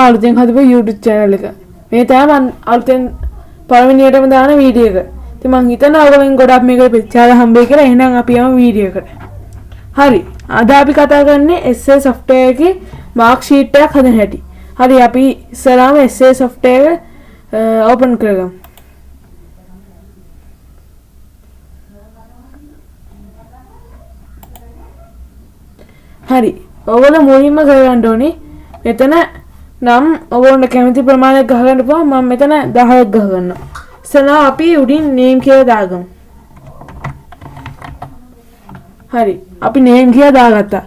අලුතෙන් හදපු YouTube channel එක. මේ තමයි මම අලුතෙන් පළවෙනියටම දාන වීඩියෝ එක. ඉතින් මම හිතනවා ඔයගොල්ලන් ගොඩක් මේකට ප්‍රතිචාර හම්බෙයි කියලා. එහෙනම් අපි යමු වීඩියෝ එකට. හරි. අද අපි කතා කරන්නේ SA software එකේ mark sheet එකක් හදන හැටි. හරි අපි ඉස්සරහම SA software එක open කරගමු. හරි. ඔයගොල්ලෝ මුලින්ම කරගන්න ඕනේ මෙතන නම් ඔයගොල්ලෝ කැමති ප්‍රමාණයක් ගහ ගන්න පුළුවන්. මම මෙතන 10ක් ගහ ගන්නවා. ඉස්සෙල්ලා අපි උඩින් name කියලා දාගමු. හරි. අපි name කියලා දාගත්තා.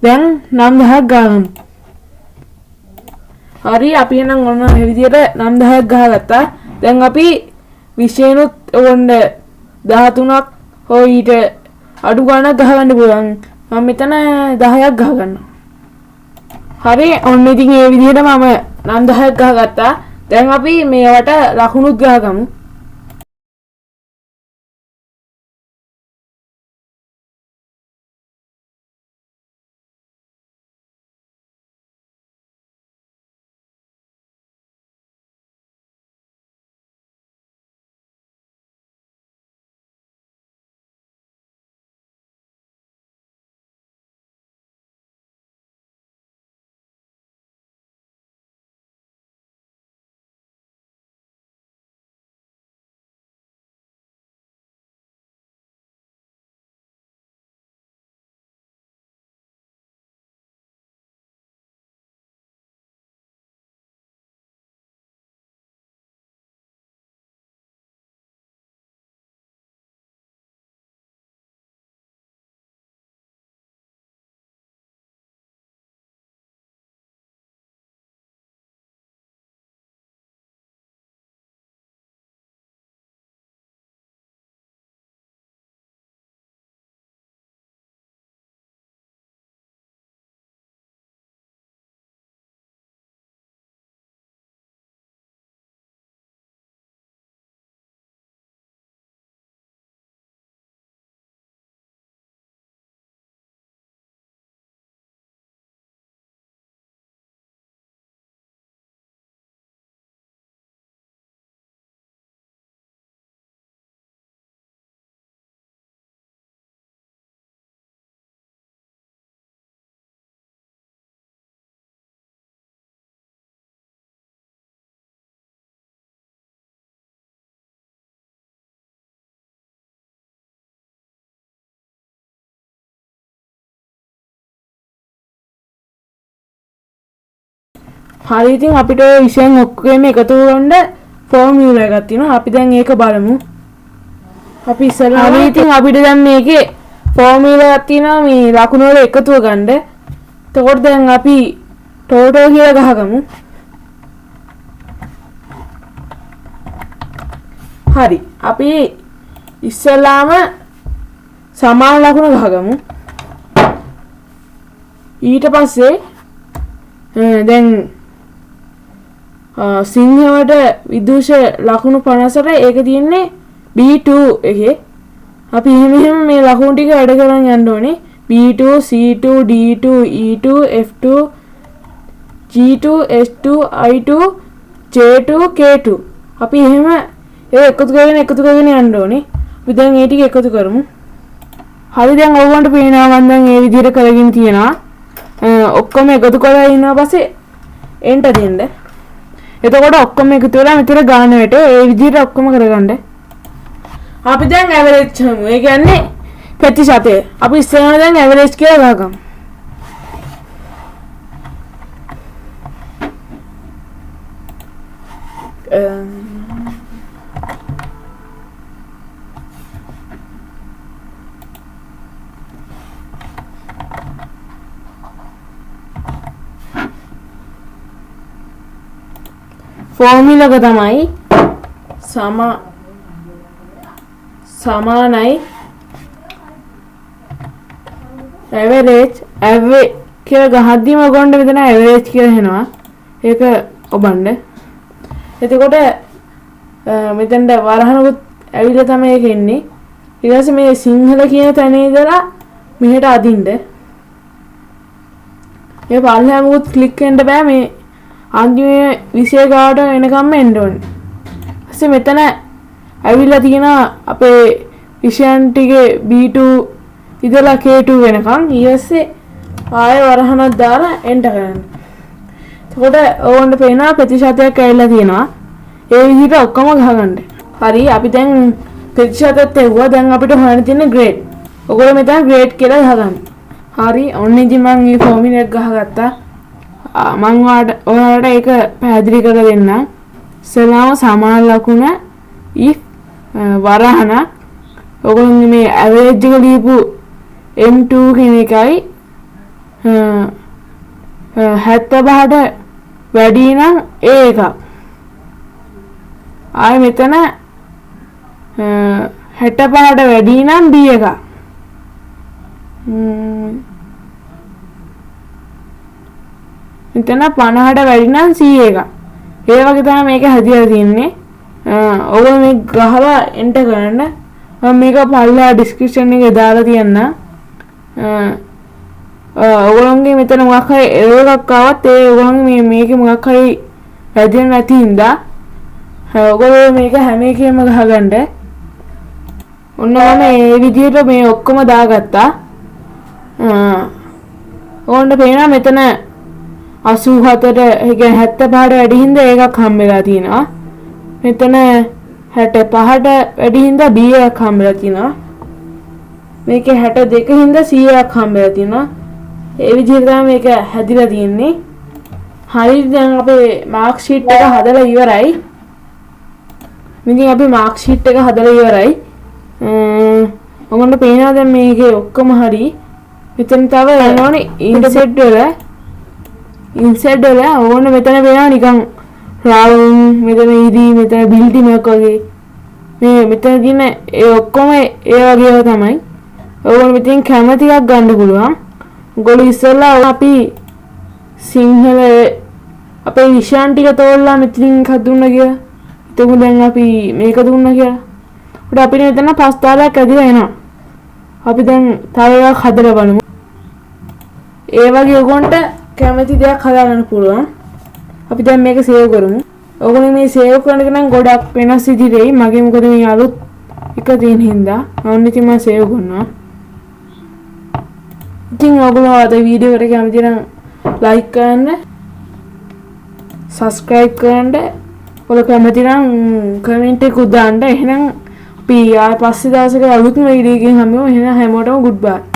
දැන් නම් 10ක් ගහගමු. හරි අපි එහෙනම් ඔන්න මේ විදිහට නම් 10ක් ගහගත්තා. දැන් අපි විශේෂණුත් ඔන්න 13ක් හෝ ඊට අඩු ගණනක් ගහගන්න පුළුවන්. මම මෙතන 10ක් ගහ ගන්නවා. හරි ඔන්න ඉතින් මේ විදිහට මම නම් 10ක් ගහගත්තා. දැන් අපි මේවට ලකුණුත් ගහගමු. හරි ඉතින් අපිට විෂයන් ඔක්කොම එකතු කරන්න ෆෝමියුලා එකක් තියෙනවා. අපි දැන් ඒක බලමු. අපි ඉස්සරහා හරි ඉතින් අපිට දැන් මේකේ ෆෝමියුලා එකක් තියෙනවා මේ ලකුණු වල එකතුව ගන්න. එතකොට දැන් අපි ටෝටල් කියලා ගහගමු. හරි. අපි ඉස්සලාම සමාන ලකුණු ගහගමු. ඊට පස්සේ දැන් සිංහවට විදුෂ ලකුණු 58 ඒක තියෙන්නේ B2 එකේ. අපි එහෙම මේ ලකුණු ටික වැඩ කරන් යන්න ඕනේ. B2 C2 D2 E2 F2 G2 S2 I2 J2 K2 අපි එහෙම ඒ එකතු කරගෙන යන්න ඕනේ. අපි දැන් මේ ටික එකතු කරමු. හරි දැන් ඔයගොල්ලන්ට පේනවා මම දැන් මේ විදිහට කරගෙන තියනවා. ඔක්කොම එකතු කරලා ඉන්නවා පස්සේ එන්ටර් දෙන්න. එතකොට ඔක්කොම එකතු වෙලා මෙතන ගාන වැටේ. ඒ විදිහට ඔක්කොම කරගන්න. අපි දැන් ඇවරේජ් කරමු. ඒ කියන්නේ ප්‍රතිශතය. අපි ඉස්සෙල්ලා දැන් ඇවරේජ් කියලා ගහගමු. ෆෝමියුලා එක තමයි සමානයි ඇවරේජ් කියලා ගහද්දිම ඔයගොල්ලන්ට මෙතන ඇවරේජ් කියලා එනවා. ඒක ඔබන්න. එතකොට මෙතනට වරහනකුත් ඇවිල්ලා තමයි ඒක එන්නේ. ඊට පස්සේ මේ සිංහල කියන තැන ඉඳලා මෙහෙට අදින්න. මේ පල්ලෙහා මොකුත් ක්ලික් වෙන්න බෑ මේ අන්තිමේ විෂය ගාවට එනකම්ම එන්න ඕනේ. ඊපස්සේ මෙතන ඇවිල්ලා තියෙනවා අපේ විෂයන් ටිකේ B2 ඉඳලා K2 වෙනකම්. ඊපස්සේ ආයෙ වරහනක් දාලා එන්ටර් කරන්න. එතකොට ඕගොල්ලන්ට පේනවා ප්‍රතිශතයක් ඇවිල්ලා තියෙනවා. ඒ විදිහට ඔක්කොම ගහගන්න. හරි අපි දැන් ප්‍රතිශතත් එවුවා. දැන් අපිට හොයන්න තියෙන ග්‍රේඩ්. ඔයගොල්ලෝ මෙතන ග්‍රේඩ් කියලා ගහගන්න. හරි ඔන්න ඉතින් මම මේ ෆෝමියුලා එක ගහගත්තා. මම ඔයාලට ඒක පැහැදිලි කරලා දෙන්නම්. ඉස්සෙල්ලාම සමාන ලකුණ if වරහන ඔයගොල්ලෝ මේ ඇවරේජ් එක ලියපු M2 කියන එකයි 75ට වැඩි නම් A එකක්. ආයෙ මෙතන 65ට වැඩි නම් B එකක්. මෙතන 50ට වැඩි නම් C එකක්. ඒ වගේ තමයි මේක හදිලා තියෙන්නේ. ඔයගොල්ලෝ මේක ගහලා එන්ටර් කරන්න. මම මේක පල්ලා ඩිස්ක්‍රිප්ෂන් එකේ දාලා තියන්නම්. ඔයගොල්ලෝගේ මෙතන මොකක් හරි එරර් එකක් ආවත් ඒ ඔයගොල්ලෝ මේකේ මොකක් හරි වැදිලා නැති හින්දා ඔයගොල්ලෝ මේක හැම එකෙම ගහගන්න. ඔන්න මම මේ විදිහට මේ ඔක්කොම දාගත්තා. ඕන්න පේනවා මෙතන 84ට ඒ කියන්නේ 75ට වැඩි හින්දා ඒකක් හම්බෙලා තියෙනවා. මෙතන 65ට වැඩි හින්දා B එකක් හම්බෙලා තියෙනවා. මේකේ 62 හින්දා C එකක් හම්බෙලා තියෙනවා. ඒ විදිහට තමයි මේක හැදිලා තියෙන්නේ. හරියට දැන් අපේ මාර්ක් ෂීට් එක හදලා ඉවරයි. ඉතින් අපි මාර්ක් ෂීට් එක හදලා ඉවරයි. ඔයගොල්ලන්ට පේනවා දැන් මේකේ ඔක්කොම හරි. මෙතන තව යනෝනේ ඉන්සර්ට් වල ඕන මෙතන වෙනවා නිකන් රවුන්ඩ් මෙතන ඉදී මෙතන බිල්ඩින් එකක් වගේ. මේ මෙතන තියෙන ඒ ඔක්කොම ඒ වගේව තමයි. ඕගොල්ලෝ මෙතෙන් කැමති එකක් ගන්න පුළුවන්. ඔයගොල්ලෝ ඉස්සෙල්ලා අපි සිංහල අපේ විෂයන් ටික තෝරලා මෙතනින් එකක් දුන්නා කියලා. හිතමු දැන් අපි මේක දුන්නා කියලා. උඩ අපිට මෙතන 5 තාලයක් ඇදලා එනවා. අපි දැන් තව එකක් හදලා බලමු. ඒ වගේ ඔයගොන්ට කැමති දෙයක් හදාගන්න පුළුවන්. අපි දැන් මේක සේව් කරමු. ඔයගොල්ලෝ මේ සේව් කරන එක නම් ගොඩක් වෙනස් ඉදිරියේ මගේ මොකද මේ අලුත් එක තියෙන හින්දා මම ඉතින් මම සේව් කරනවා. ඉතින් ඔයගොල්ලෝ අද වීඩියෝ එකට කැමති නම් ලයික් කරන්න, subscribe කරන්න, ඔයගොල්ලෝ කැමති නම් කමෙන්ට් එකක් දාන්න. එහෙනම් අපි ආයෙ පස්සේ දවසක අලුත්ම වීඩියෝ එකකින් හම්බෙමු. එහෙනම් හැමෝටම goodbye.